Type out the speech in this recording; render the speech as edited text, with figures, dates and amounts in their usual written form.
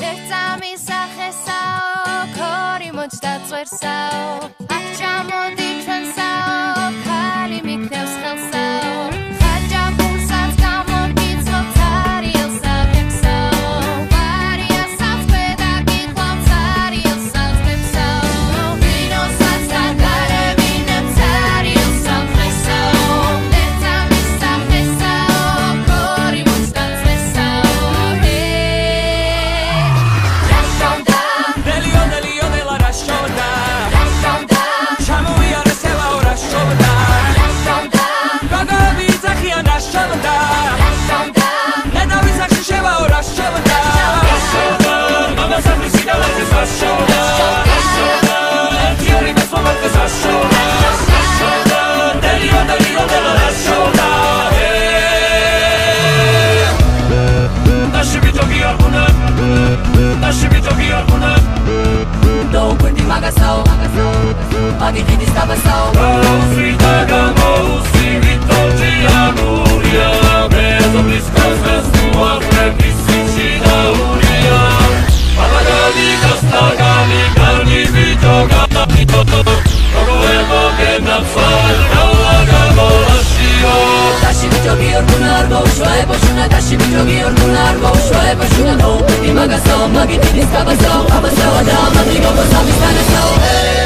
ლერწამი სახესაო ქორი მოჭდა წვერსაო აქ ჩამოდი ჩვენსაო ხალი მიქნევს ხელსაო ხაჯაპულსაც გამოგიცნობ თარიელს აღებსაო ვარიასაც ქვედა გიყვავ თარიელს აღებსაო ვინოსაც დაგარევინებ თარიელს აღებსაო ლერწამი სახესაო ქორი მოჭდა წვერსაო Magitini stava sau Frita gamousi vitoci aguria Bezo bliskas vestua Prepisi cina uria Palagani kastagali Garni vitoga Kogo evo genapsal Kaulaga molashio Tashi vitogi orguna argo Shoebo shuna Tashi vitogi orguna argo Shoebo shuna No Magitini stava sau Abasau adam Amigo bosami stana sau